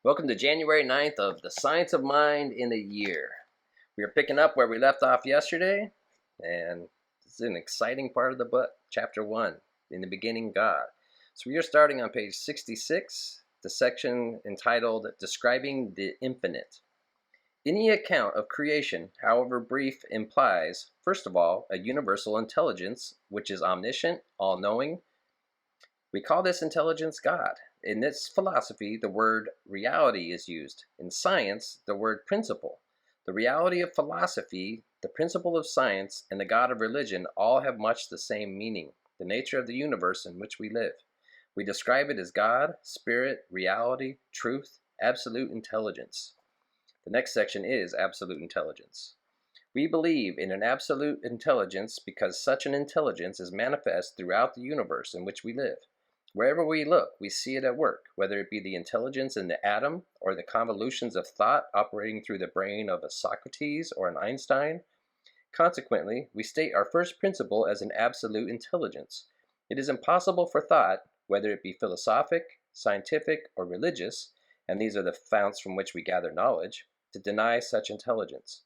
Welcome to January 9th of the Science of Mind in a Year. We are picking up where we left off yesterday, and this is an exciting part of the book, Chapter 1, In the Beginning, God. So we are starting on page 66, the section entitled Describing the Infinite. Any account of creation, however brief, implies, first of all, a universal intelligence, which is omniscient, all-knowing. We call this intelligence God. In this philosophy, the word reality is used. In science, the word principle. The reality of philosophy, the principle of science, and the God of religion all have much the same meaning, the nature of the universe in which we live. We describe it as God, spirit, reality, truth, absolute intelligence. The next section is absolute intelligence. We believe in an absolute intelligence because such an intelligence is manifest throughout the universe in which we live. Wherever we look, we see it at work, whether it be the intelligence in the atom or the convolutions of thought operating through the brain of a Socrates or an Einstein. Consequently, we state our first principle as an absolute intelligence. It is impossible for thought, whether it be philosophic, scientific, or religious, and these are the founts from which we gather knowledge, to deny such intelligence.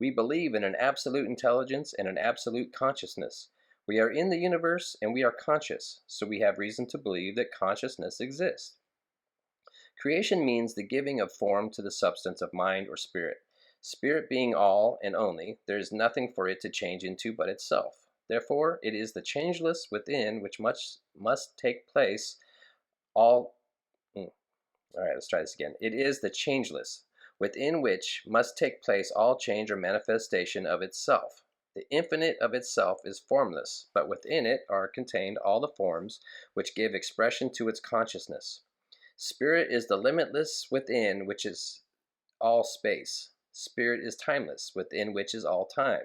We believe in an absolute intelligence and an absolute consciousness. We are in the universe and we are conscious, so we have reason to believe that consciousness exists. Creation means the giving of form to the substance of mind or spirit. Spirit being all and only, there is nothing for it to change into but itself. Therefore, it is the changeless within which much must take place all. All right, let's try this again. It is the changeless within which must take place all change or manifestation of itself. The infinite of itself is formless, but within it are contained all the forms which give expression to its consciousness. Spirit is the limitless within which is all space. Spirit is timeless, within which is all time.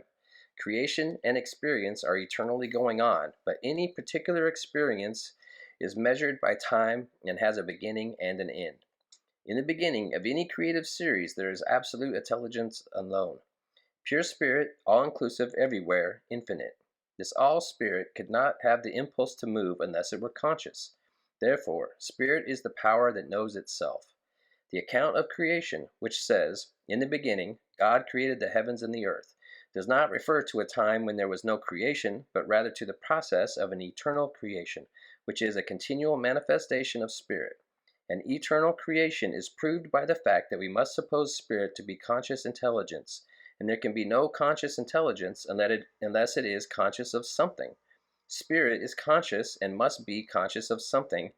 Creation and experience are eternally going on, but any particular experience is measured by time and has a beginning and an end. In the beginning of any creative series, there is absolute intelligence alone. Pure spirit, all-inclusive, everywhere, infinite. This all-spirit could not have the impulse to move unless it were conscious. Therefore, spirit is the power that knows itself. The account of creation, which says, "In the beginning, God created the heavens and the earth," does not refer to a time when there was no creation, but rather to the process of an eternal creation, which is a continual manifestation of spirit. An eternal creation is proved by the fact that we must suppose spirit to be conscious intelligence, and there can be no conscious intelligence unless it is conscious of something. Spirit is conscious and must be conscious of something.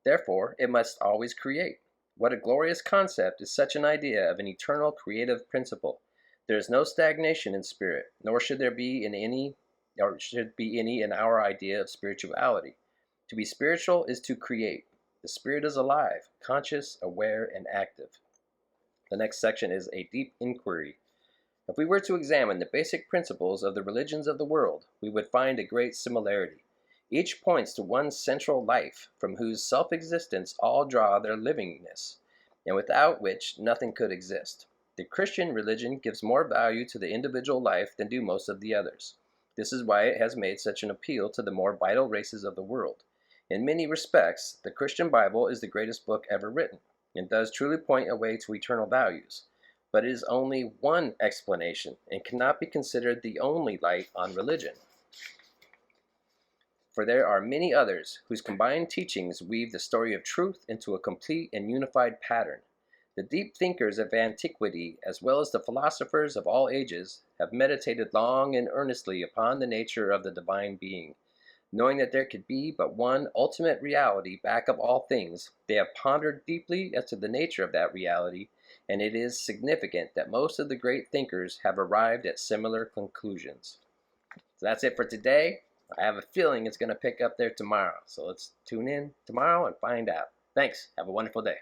Therefore, it must always create. What a glorious concept is such an idea of an eternal creative principle. There is no stagnation in spirit, nor should there be any in our idea of spirituality. To be spiritual is to create. The spirit is alive, conscious, aware, and active. The next section is a deep inquiry. If we were to examine the basic principles of the religions of the world, we would find a great similarity. Each points to one central life, from whose self-existence all draw their livingness, and without which nothing could exist. The Christian religion gives more value to the individual life than do most of the others. This is why it has made such an appeal to the more vital races of the world. In many respects, the Christian Bible is the greatest book ever written, and does truly point a way to eternal values. But it is only one explanation and cannot be considered the only light on religion. For there are many others whose combined teachings weave the story of truth into a complete and unified pattern. The deep thinkers of antiquity, as well as the philosophers of all ages, have meditated long and earnestly upon the nature of the divine being. Knowing that there could be but one ultimate reality back of all things, they have pondered deeply as to the nature of that reality, and it is significant that most of the great thinkers have arrived at similar conclusions. So that's it for today. I have a feeling it's going to pick up there tomorrow. So let's tune in tomorrow and find out. Thanks. Have a wonderful day.